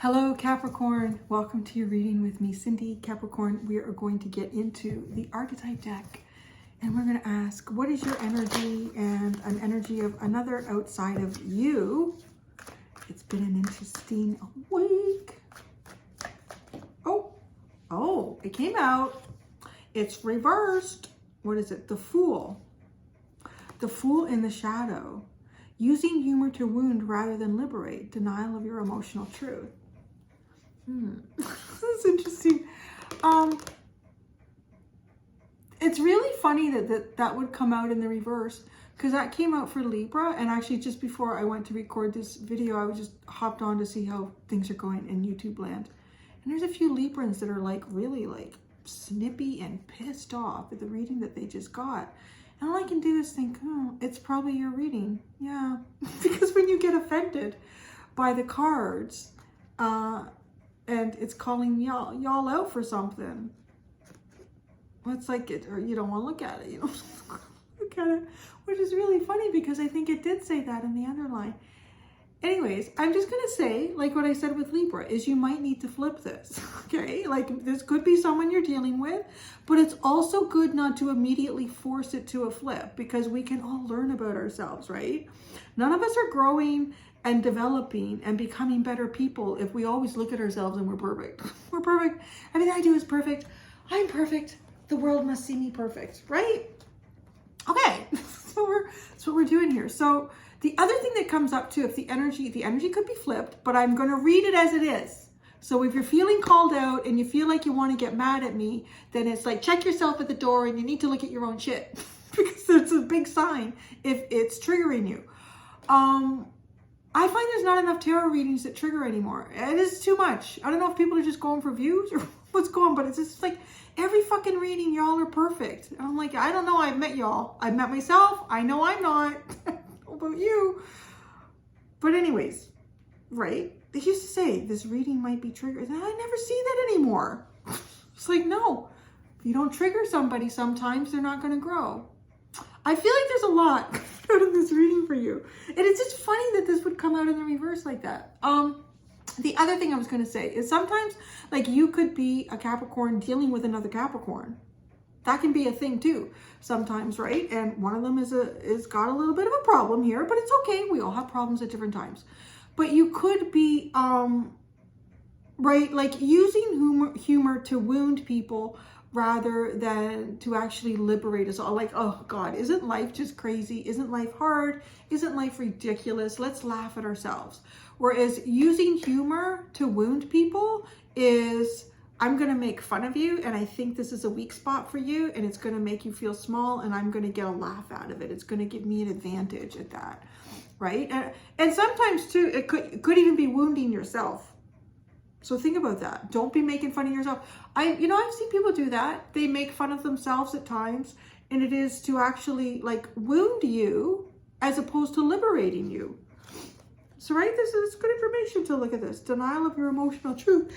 Hello Capricorn, welcome to your reading with me, Cindy. Capricorn, we are going to get into the archetype deck and we're going to ask, what is your energy and an energy of another outside of you? It's been an interesting week. Oh, it came out. It's reversed. What is it? The Fool. The Fool in the shadow. Using humor to wound rather than liberate. Denial of your emotional truth. This is interesting. It's really funny that would come out in the reverse, because that came out for Libra, and actually just before I went to record this video, I was just hopped on to see how things are going in YouTube land. And there's a few Librans that are like really like snippy and pissed off at the reading that they just got. And all I can do is think, oh, it's probably your reading. Yeah, because when you get offended by the cards, and it's calling y'all out for something. Well, it's like it, or you don't want to look at it, you know, look at it, which is really funny because I think it did say that in the underline. Anyways, I'm just going to say, like what I said with Libra, is you might need to flip this, okay? Like this could be someone you're dealing with, but it's also good not to immediately force it to a flip, because we can all learn about ourselves, right? None of us are growing and developing and becoming better people if we always look at ourselves and we're perfect. We're perfect. Everything I do is perfect. I'm perfect. The world must see me perfect, right? Okay, that's what we're doing here. So the other thing that comes up too, if the energy could be flipped, but I'm going to read it as it is. So if you're feeling called out and you feel like you want to get mad at me, then it's like, check yourself at the door and you need to look at your own shit, because it's a big sign if it's triggering you. I find there's not enough tarot readings that trigger anymore. It is too much. I don't know if people are just going for views or what's going on, but it's just like every fucking reading, y'all are perfect. And I'm like, I don't know, I've met y'all. I've met myself. I know I'm not. I don't know about you. But anyways, right? They used to say this reading might be triggered. And I never see that anymore. It's like, no. If you don't trigger somebody sometimes, they're not going to grow. I feel like there's a lot out of this reading for you. And it's just funny that this would come out in the reverse like that. The other thing I was going to say is sometimes, like, you could be a Capricorn dealing with another Capricorn. That can be a thing too sometimes, right? And one of them is got a little bit of a problem here, but it's okay. We all have problems at different times. But you could be, right, like using humor to wound people rather than to actually liberate us all. Like, oh God, isn't life just crazy? Isn't life hard? Isn't life ridiculous? Let's laugh at ourselves. Whereas using humor to wound people is, I'm going to make fun of you and I think this is a weak spot for you and it's going to make you feel small and I'm going to get a laugh out of it. It's going to give me an advantage at that, right? And sometimes too, it could even be wounding yourself. So think about that. Don't be making fun of yourself. I've seen people do that. They make fun of themselves at times, and it is to actually like wound you as opposed to liberating you. So, right, this is good information to look at this. Denial of your emotional truth.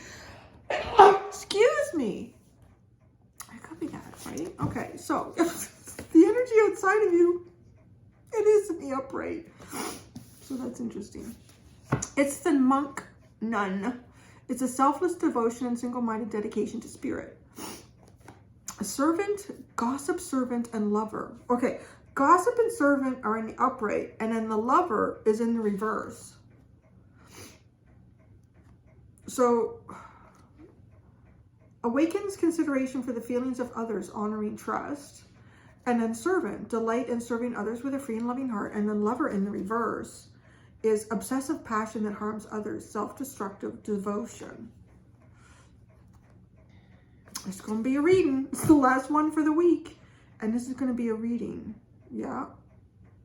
Excuse me. It could be that, right? Okay, so the energy outside of you, it is in the upright. So that's interesting. It's the monk nun. It's a selfless devotion and single-minded dedication to spirit. A servant, gossip, servant, and lover. Okay, gossip and servant are in the upright, and then the lover is in the reverse. So, awakens consideration for the feelings of others, honoring trust. And then servant, delight in serving others with a free and loving heart. And then lover in the reverse is obsessive passion that harms others, self-destructive devotion. It's going to be a reading. It's the last one for the week. And this is going to be a reading. Yeah.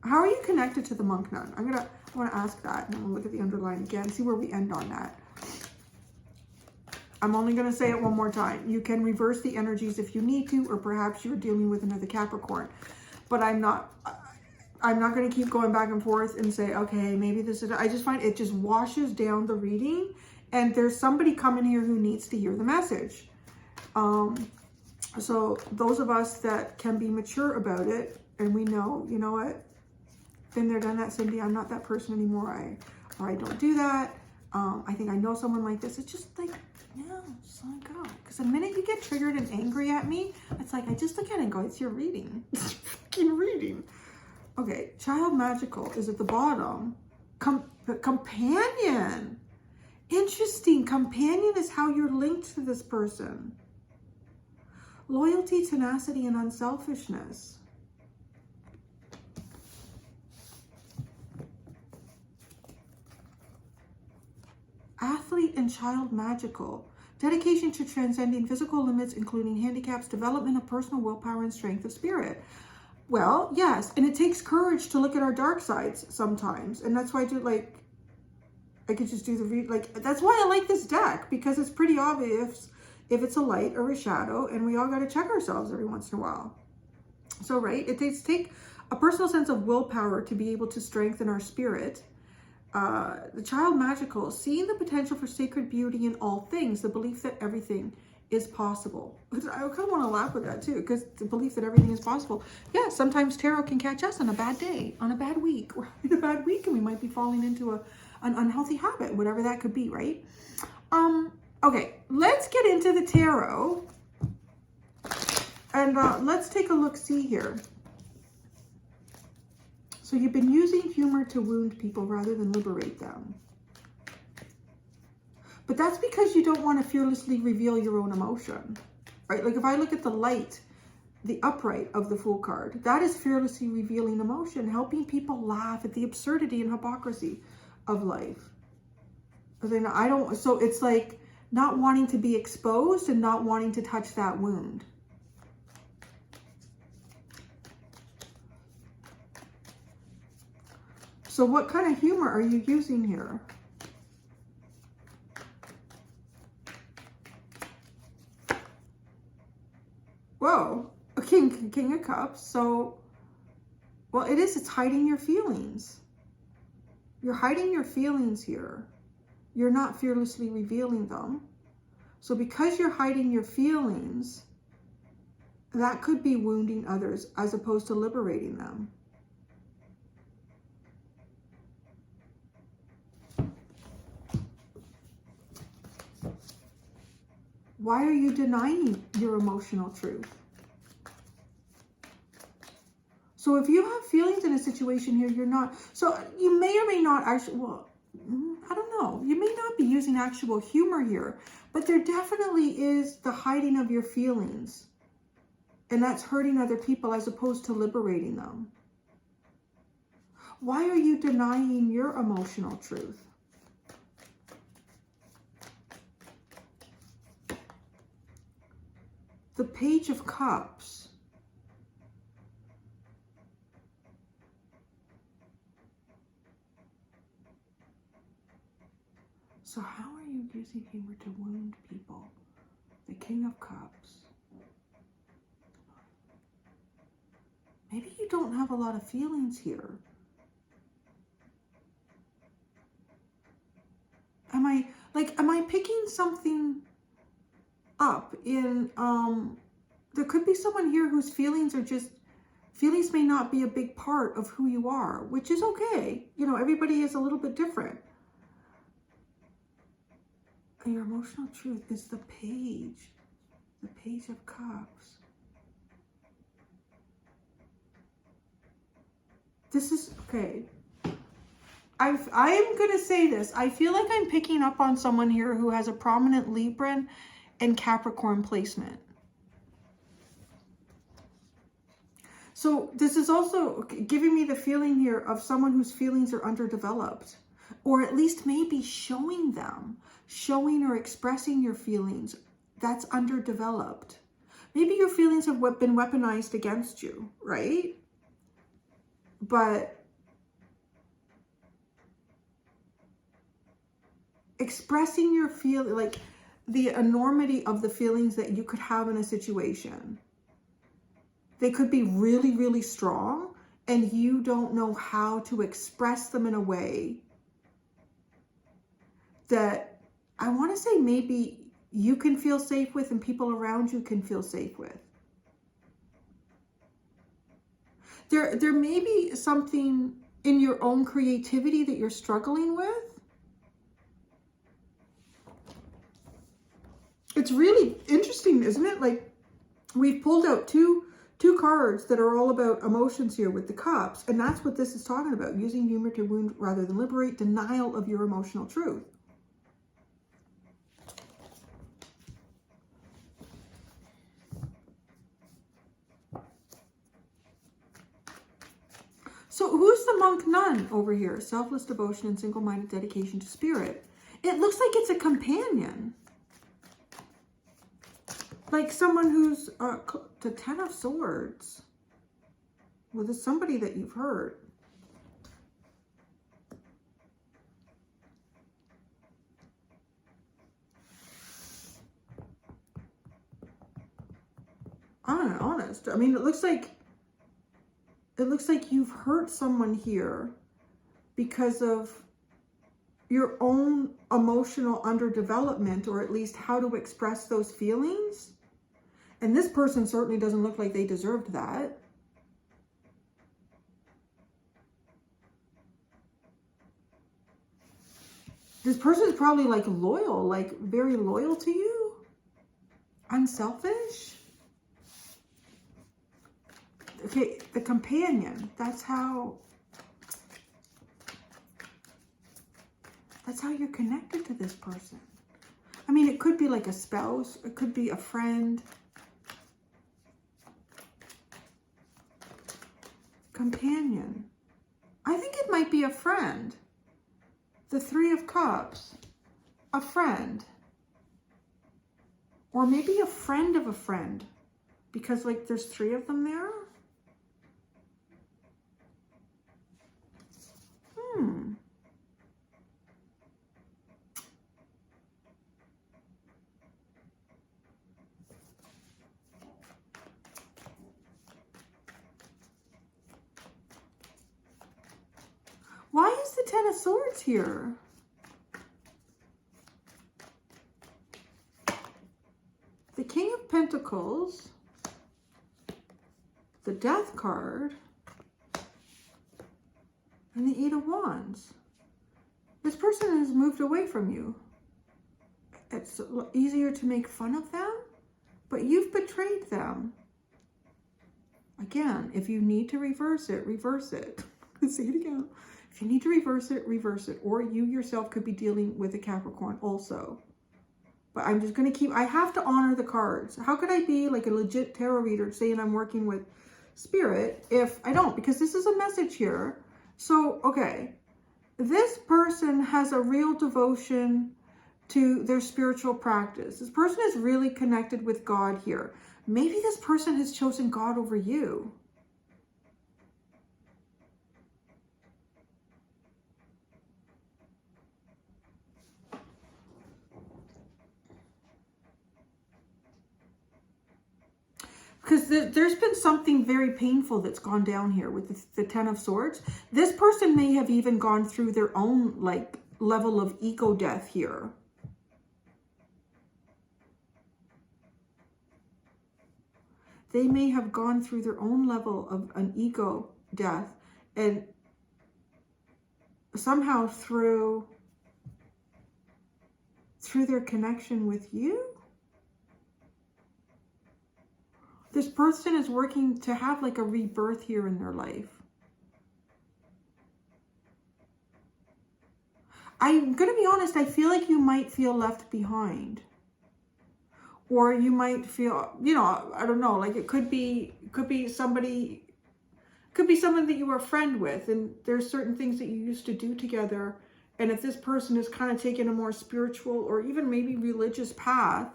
How are you connected to the monk nun? I want to ask that. And I'm going to look at the underline again, see where we end on that. I'm only going to say it one more time. You can reverse the energies if you need to, or perhaps you're dealing with another Capricorn. But I'm not going to keep going back and forth and say, okay, maybe this is, I just find it just washes down the reading, and there's somebody coming here who needs to hear the message. So those of us that can be mature about it, and we know, you know what, been there, done that, Cindy, I'm not that person anymore. I don't do that. I think I know someone like this. It's just like, no, just let it go. Because the minute you get triggered and angry at me, it's like, I just look at it and go, it's your reading. It's fucking reading. Okay, child magical is at the bottom. Companion. Interesting. Companion is how you're linked to this person. Loyalty, tenacity, and unselfishness. Athlete and child magical. Dedication to transcending physical limits, including handicaps, development of personal willpower and strength of spirit. Well, yes, and it takes courage to look at our dark sides sometimes. And that's why I do, like, I could just do the read, like, that's why I like this deck, because it's pretty obvious if it's a light or a shadow, and we all got to check ourselves every once in a while. So, right, it takes a personal sense of willpower to be able to strengthen our spirit. The child magical, seeing the potential for sacred beauty in all things, the belief that everything is possible. I kind of want to laugh with that too, because the belief that everything is possible. Yeah, sometimes tarot can catch us on a bad day, on a bad week. We're in a bad week and we might be falling into an unhealthy habit, whatever that could be, right? Okay, let's get into the tarot. And let's take a look-see here. So you've been using humor to wound people rather than liberate them. But that's because you don't want to fearlessly reveal your own emotion, right? Like if I look at the light, the upright of the Fool card, that is fearlessly revealing emotion, helping people laugh at the absurdity and hypocrisy of life. But then so it's like not wanting to be exposed and not wanting to touch that wound. So what kind of humor are you using here? Whoa, a King of Cups. So, well, it's hiding your feelings. You're hiding your feelings here. You're not fearlessly revealing them. So because you're hiding your feelings, that could be wounding others as opposed to liberating them. Why are you denying your emotional truth? So if you have feelings in a situation here, you're not, so you may or may not actually, well, I don't know. You may not be using actual humor here, but there definitely is the hiding of your feelings. And that's hurting other people as opposed to liberating them. Why are you denying your emotional truth? The Page of Cups. So how are you using humor to wound people? The King of Cups. Maybe you don't have a lot of feelings here. Am I picking something up in, there could be someone here whose feelings may not be a big part of who you are, which is okay. You know, everybody is a little bit different. And your emotional truth is the Page of Cups. This is, okay. I am going to say this. I feel like I'm picking up on someone here who has a prominent Libran and Capricorn placement. So this is also giving me the feeling here of someone whose feelings are underdeveloped, or at least maybe showing or expressing your feelings. That's underdeveloped. Maybe your feelings have been weaponized against you, right? But expressing your feeling, like the enormity of the feelings that you could have in a situation. They could be really, really strong, and you don't know how to express them in a way that I want to say maybe you can feel safe with and people around you can feel safe with. There may be something in your own creativity that you're struggling with. It's really interesting, isn't it? Like, we've pulled out two cards that are all about emotions here with the cups. And that's what this is talking about. Using humor to wound rather than liberate. Denial of your emotional truth. So who's the monk nun over here? Selfless devotion and single-minded dedication to spirit. It looks like it's a companion. Like someone who's the Ten of Swords. Well, there's somebody that you've heard. Honest. I mean, it looks like you've hurt someone here because of your own emotional underdevelopment, or at least how to express those feelings. And this person certainly doesn't look like they deserved that. This person is probably like loyal, like very loyal to you. Unselfish. Okay, the companion. That's how you're connected to this person. I mean, it could be like a spouse. It could be a friend. Companion. I think it might be a friend. The Three of Cups. A friend. Or maybe a friend of a friend. Because, like, there's three of them there. Why is the Ten of Swords here? The King of Pentacles, the Death card, and the Eight of Wands. This person has moved away from you. It's easier to make fun of them, but you've betrayed them. Again, if you need to reverse it, reverse it. Say it again. If you need to reverse it, reverse it. Or you yourself could be dealing with a Capricorn also. But I'm just going to keep, I have to honor the cards. How could I be like a legit tarot reader saying I'm working with spirit if I don't? Because this is a message here. So, okay. This person has a real devotion to their spiritual practice. This person is really connected with God here. Maybe this person has chosen God over you. Because there's been something very painful that's gone down here with the Ten of Swords. This person may have even gone through their own like level of ego death here. They may have gone through their own level of an ego death, and somehow through their connection with you, this person is working to have like a rebirth here in their life. I'm going to be honest, I feel like you might feel left behind. Or you might feel, you know, I don't know, like it could be somebody, could be someone that you were a friend with, and there's certain things that you used to do together. And if this person is kind of taking a more spiritual or even maybe religious path,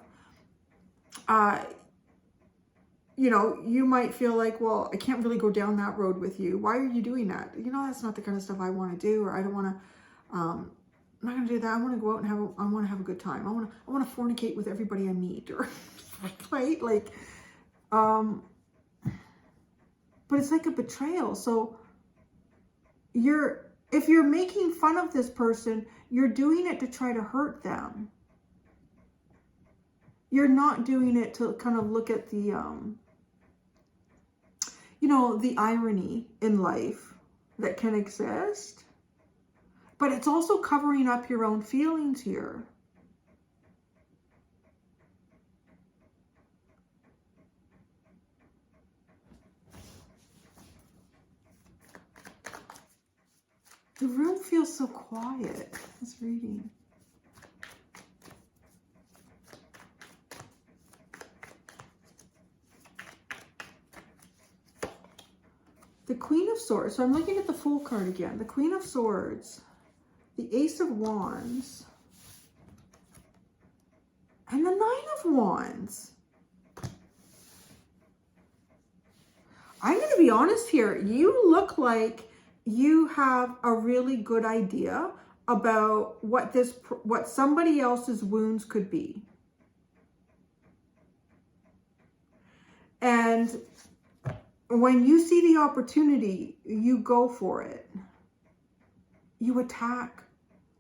you know, you might feel like, well, I can't really go down that road with you. Why are you doing that? You know, that's not the kind of stuff I want to do, or I don't want to, I'm not going to do that. I want to go out and I want to have a good time. I want to fornicate with everybody I meet, or right? Like, but it's like a betrayal. So if you're making fun of this person, you're doing it to try to hurt them. You're not doing it to kind of look at the, you know, the irony in life that can exist. But it's also covering up your own feelings here. The room feels so quiet. This reading. The Queen of Swords. So I'm looking at the Fool card again. The Queen of Swords. The Ace of Wands. And the Nine of Wands. I'm going to be honest here. You look like you have a really good idea about what somebody else's wounds could be. And when you see the opportunity, you go for it. You attack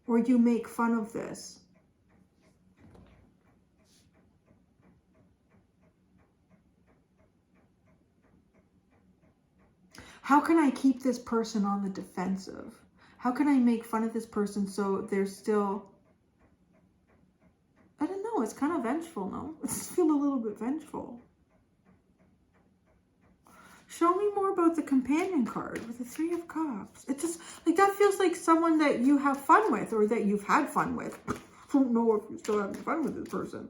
or you make fun of this. How can I keep this person on the defensive? How can I make fun of this person so they're still... I don't know, it's kind of vengeful, no? I just feel a little bit vengeful. Show me more about the Companion card with the Three of Cups. It just, like, that feels like someone that you have fun with or that you've had fun with. I don't know if you're still having fun with this person.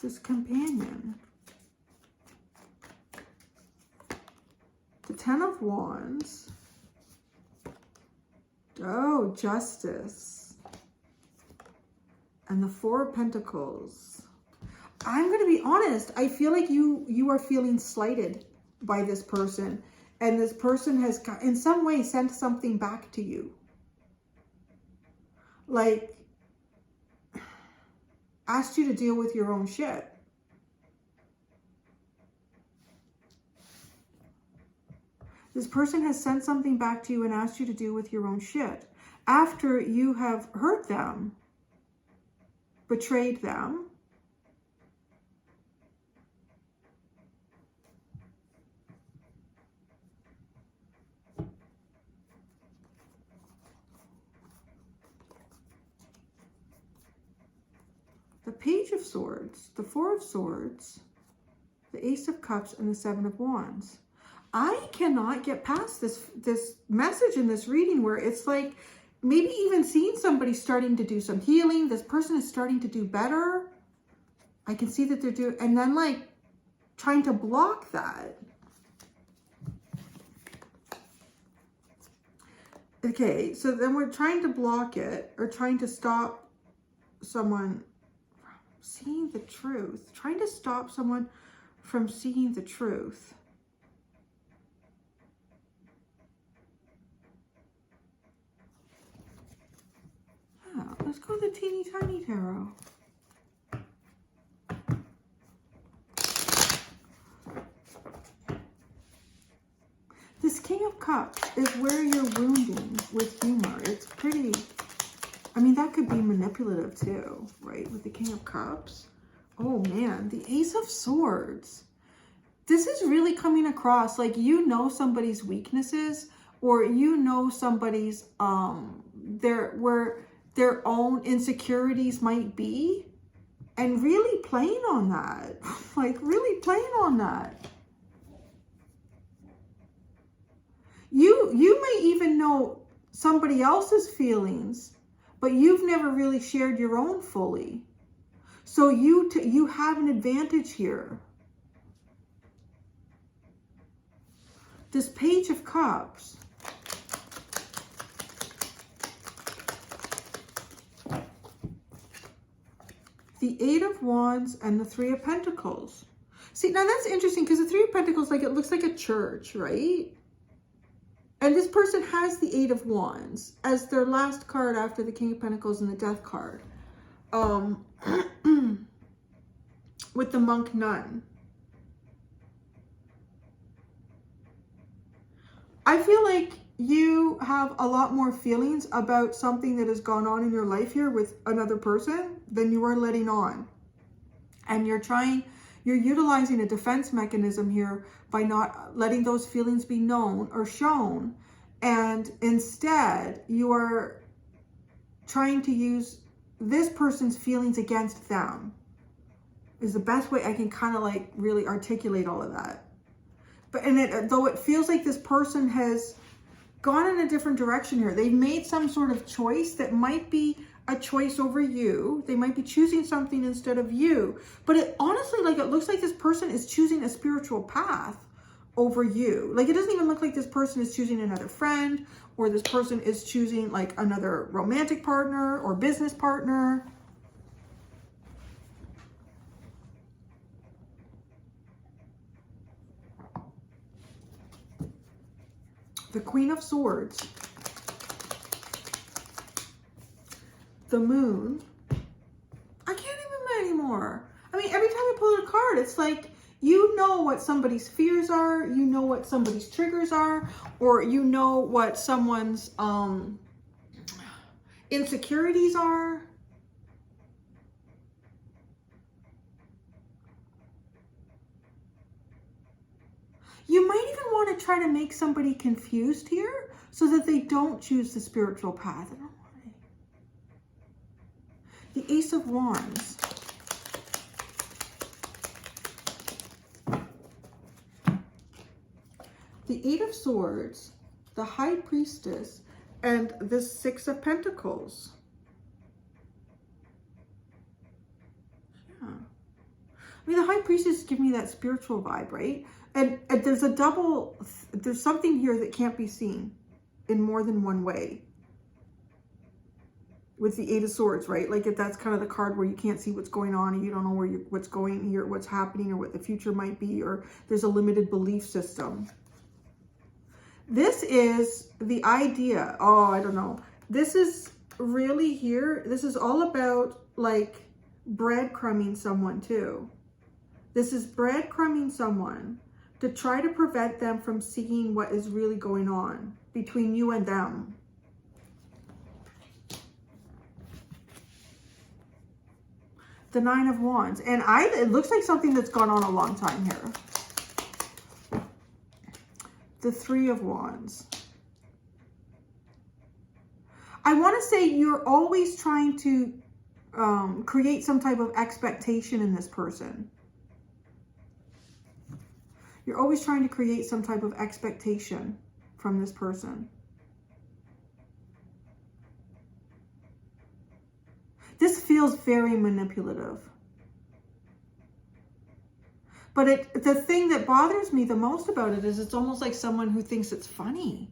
This Companion. The Ten of Wands. Oh, Justice. And the Four of Pentacles. I'm going to be honest. I feel like you are feeling slighted by this person. And this person has, in some way, sent something back to you. Like, asked you to deal with your own shit. This person has sent something back to you and asked you to deal with your own shit. After you have hurt them, betrayed them, the Page of Swords, the Four of Swords, the Ace of Cups, and the Seven of Wands. I cannot get past this message in this reading where it's like maybe even seeing somebody starting to do some healing. This person is starting to do better. I can see that they're doing, and then like trying to block that. Okay, so then we're trying to block it or trying to stop someone from seeing the truth. Trying to stop someone from seeing the truth. Let's go to the Teeny Tiny Tarot. This King of Cups is where you're wounding with humor. It's pretty, I mean, that could be manipulative too, right? With the King of Cups. Oh man, the Ace of Swords. This is really coming across like you know somebody's weaknesses or you know somebody's, their own insecurities might be, and really playing on that. Like really playing on that. You may even know somebody else's feelings, but you've never really shared your own fully. So you have an advantage here. This Page of Cups. The Eight of Wands and the Three of Pentacles. See, now that's interesting because the Three of Pentacles, like it looks like a church, right? And this person has the Eight of Wands as their last card after the King of Pentacles and the Death card. With the Monk Nun. I feel like you have a lot more feelings about something that has gone on in your life here with another person than you are letting on. And you're utilizing a defense mechanism here by not letting those feelings be known or shown. And instead, you are trying to use this person's feelings against them. Is the best way I can kind of like really articulate all of that. But though it feels like this person has gone in a different direction here. They've made some sort of choice that might be a choice over you. They might be choosing something instead of you. But it honestly, like, it looks like this person is choosing a spiritual path over you. Like, it doesn't even look like this person is choosing another friend, or this person is choosing like another romantic partner or business partner. The Queen of Swords. The Moon. I can't even anymore. I mean, every time I pull a card, it's like, you know what somebody's fears are, you know what somebody's triggers are, or you know what someone's insecurities are. You might even want to try to make somebody confused here so that they don't choose the spiritual path. I don't know why. The Ace of Wands. The Eight of Swords, the High Priestess, and the Six of Pentacles. Yeah. I mean, the High Priestess give me that spiritual vibe, right? And there's a double, there's something here that can't be seen in more than one way. With the Eight of Swords, right? Like, if that's kind of the card where you can't see what's going on, and you don't know where what's going here, what's happening, or what the future might be, or there's a limited belief system. This is the idea. Oh, I don't know. This is really here. This is all about like breadcrumbing someone too. This is breadcrumbing someone to try to prevent them from seeing what is really going on between you and them. The Nine of Wands. And it looks like something that's gone on a long time here. The Three of Wands. I want to say you're always trying to create some type of expectation in this person. You're always trying to create some type of expectation from this person. This feels very manipulative. But the thing that bothers me the most about it is it's almost like someone who thinks it's funny.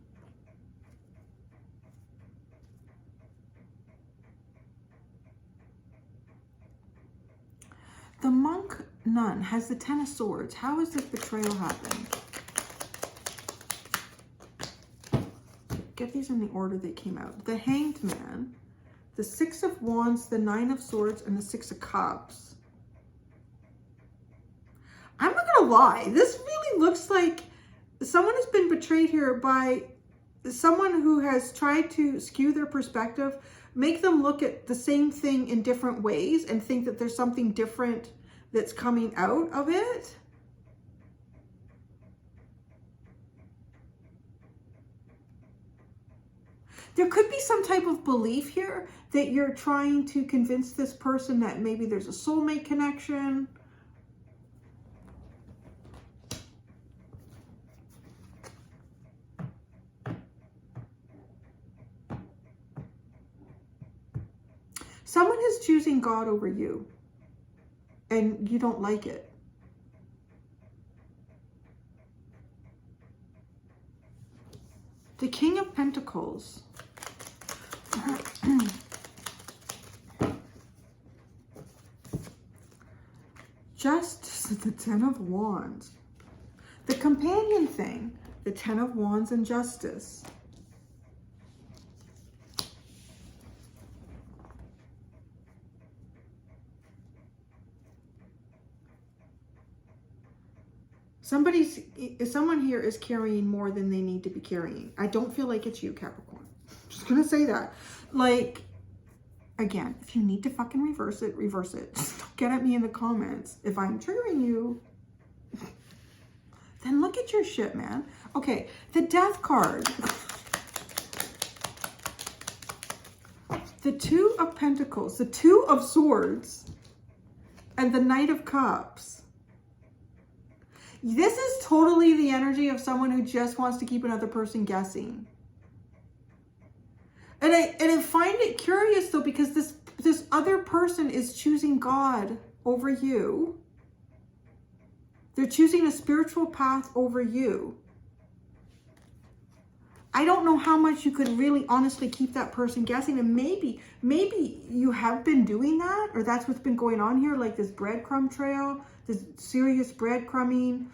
The Monk Nun has the Ten of Swords. How is this betrayal happening? Get these in the order they came out. The Hanged Man, the Six of Wands, the Nine of Swords, and the Six of Cups. I'm not gonna lie, this really looks like someone has been betrayed here by someone who has tried to skew their perspective, make them look at the same thing in different ways and think that there's something different that's coming out of it. There could be some type of belief here that you're trying to convince this person that maybe there's a soulmate connection. Someone is choosing God over you, and you don't like it. The King of Pentacles. Justice, the Ten of Wands. The companion thing, the Ten of Wands and Justice. Someone here is carrying more than they need to be carrying. I don't feel like it's you, Capricorn. I'm just gonna say that. Like, again, if you need to fucking reverse it, reverse it. Just don't get at me in the comments. If I'm triggering you, then look at your shit, man. Okay, the Death card. The Two of Pentacles, the Two of Swords, and the Knight of Cups. This is totally the energy of someone who just wants to keep another person guessing. And I find it curious though, because this other person is choosing God over you. They're choosing a spiritual path over you. I don't know how much you could really honestly keep that person guessing. And maybe you have been doing that, or that's what's been going on here, like this breadcrumb trail, this serious breadcrumbing.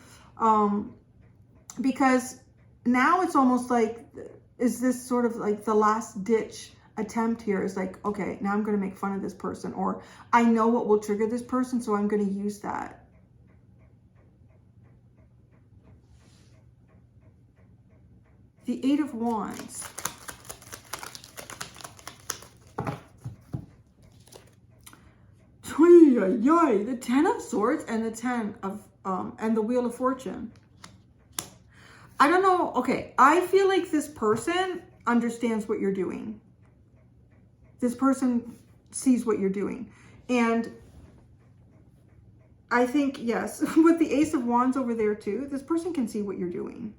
Because now it's almost like, is this sort of like the last ditch attempt here is like, okay, now I'm going to make fun of this person, or I know what will trigger this person, so I'm going to use that. The Eight of Wands. The Ten of Swords and the Ten of and the Wheel of Fortune. I don't know. Okay, I feel like this person understands what you're doing. This person sees what you're doing. And I think, yes, with the Ace of Wands over there too, this person can see what you're doing.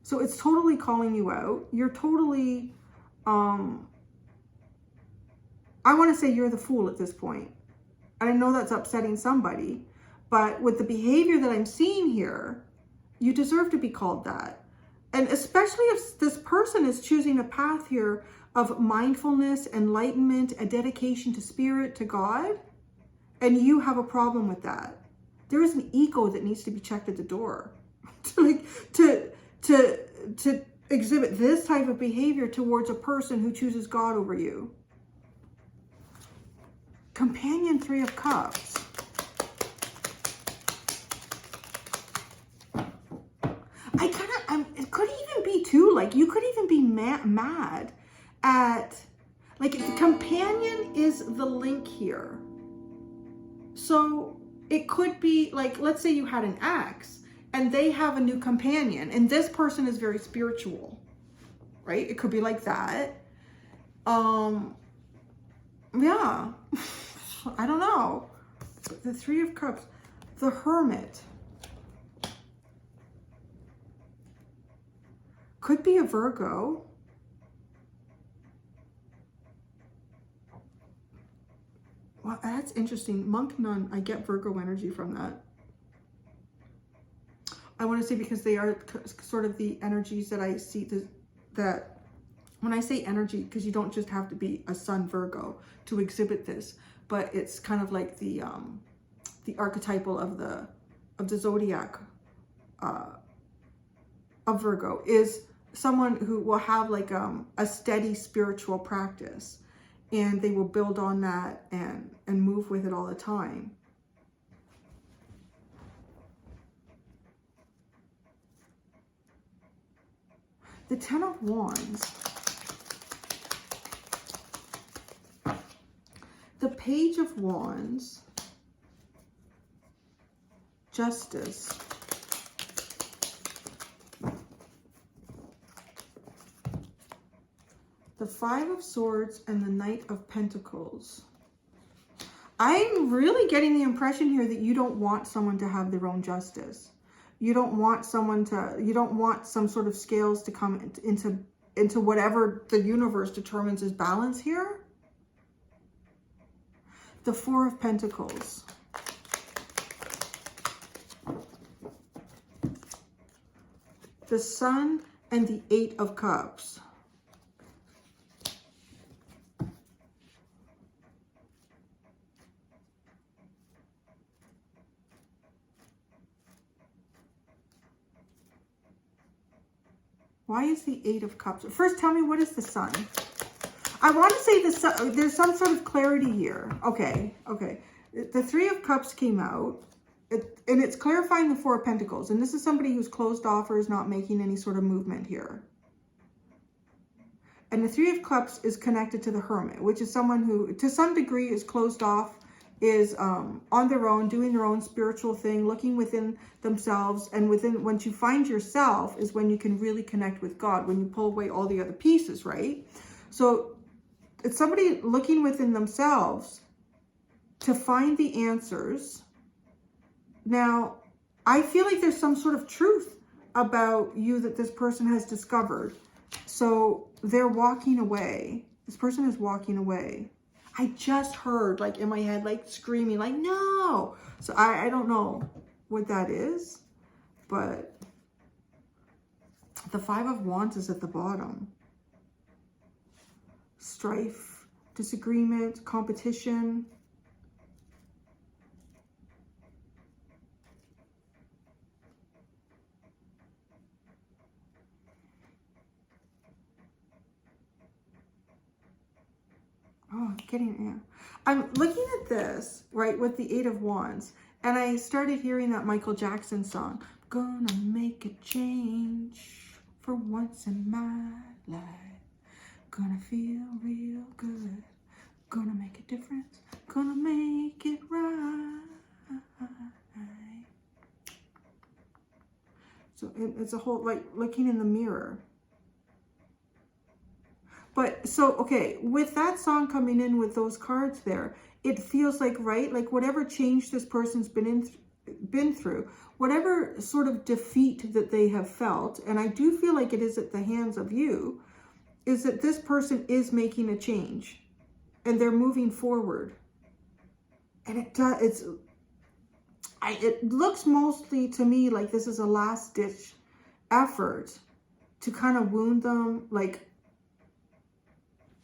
So it's totally calling you out. You're totally, I want to say you're the fool at this point. And I know that's upsetting somebody, but with the behavior that I'm seeing here, you deserve to be called that. And especially if this person is choosing a path here of mindfulness, enlightenment, a dedication to spirit, to God, and you have a problem with that. There is an ego that needs to be checked at the door. to exhibit this type of behavior towards a person who chooses God over you. Companion, Three of Cups. It could even be too, like, you could even be mad at, like, the companion is the link here. So it could be like, let's say you had an ex and they have a new companion and this person is very spiritual, right? It could be like that. Yeah, I don't know. The Three of Cups, the Hermit. Could be a Virgo. Well, that's interesting. Monk, Nun, I get Virgo energy from that. I want to say because they are sort of the energies that I see, that when I say energy, because you don't just have to be a Sun Virgo to exhibit this, but it's kind of like the archetypal of the zodiac of Virgo is someone who will have like a steady spiritual practice, and they will build on that and move with it all the time. The Ten of Wands. The Page of Wands. Justice. The Five of Swords and the Knight of Pentacles. I'm really getting the impression here that you don't want someone to have their own justice. You don't want someone to, you don't want some sort of scales to come into whatever the universe determines as balance here. The Four of Pentacles. The Sun and the Eight of Cups. Why is the Eight of Cups? First, tell me, what is the Sun? I want to say the Sun, there's some sort of clarity here. Okay, okay. The Three of Cups came out, and it's clarifying the Four of Pentacles. And this is somebody who's closed off or is not making any sort of movement here. And the Three of Cups is connected to the Hermit, which is someone who, to some degree, is closed off, is on their own, doing their own spiritual thing, looking within themselves. And once you find yourself is when you can really connect with God, when you pull away all the other pieces, right? So it's somebody looking within themselves to find the answers. Now, I feel like there's some sort of truth about you that this person has discovered. So they're walking away. This person is walking away. I just heard, like, in my head, like, screaming, like, no. So I don't know what that is, but the Five of Wands is at the bottom. Strife, disagreement, competition. Oh, I'm looking at this, right, with the Eight of Wands, and I started hearing that Michael Jackson song, gonna make a change for once in my life, gonna feel real good, gonna make a difference, gonna make it right. So it's a whole, like, looking in the mirror. But so, okay, with that song coming in with those cards there, it feels like, right, like whatever change this person's been through, whatever sort of defeat that they have felt, and I do feel like it is at the hands of you, is that this person is making a change and they're moving forward. And it looks mostly to me like this is a last ditch effort to kind of wound them, like,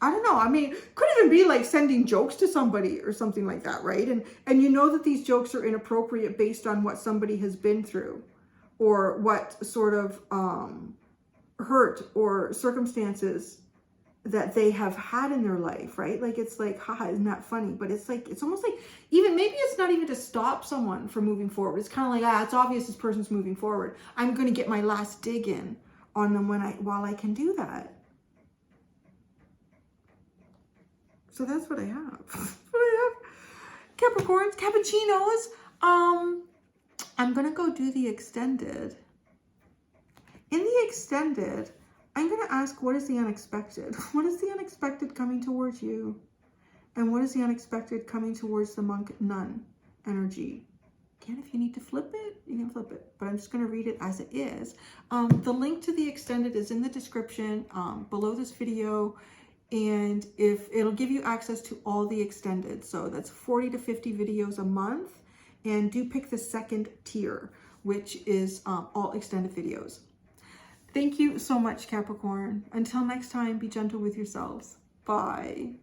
I don't know. I mean, could even be like sending jokes to somebody or something like that, right? And you know that these jokes are inappropriate based on what somebody has been through or what sort of hurt or circumstances that they have had in their life, right? Like, it's like, haha, isn't that funny? But it's like, it's almost like, even maybe it's not even to stop someone from moving forward. It's kind of like, it's obvious this person's moving forward. I'm going to get my last dig in on them while I can do that. So that's what I have. Capricorns, cappuccinos. I'm going to go do the extended. In the extended, I'm going to ask, what is the unexpected? What is the unexpected coming towards you? And what is the unexpected coming towards the monk nun energy? Again, if you need to flip it, you can flip it. But I'm just going to read it as it is. The link to the extended is in the description below this video. And if it'll give you access to all the extended. So that's 40 to 50 videos a month. And do pick the second tier, which is all extended videos. Thank you so much, Capricorn. Until next time, be gentle with yourselves. Bye.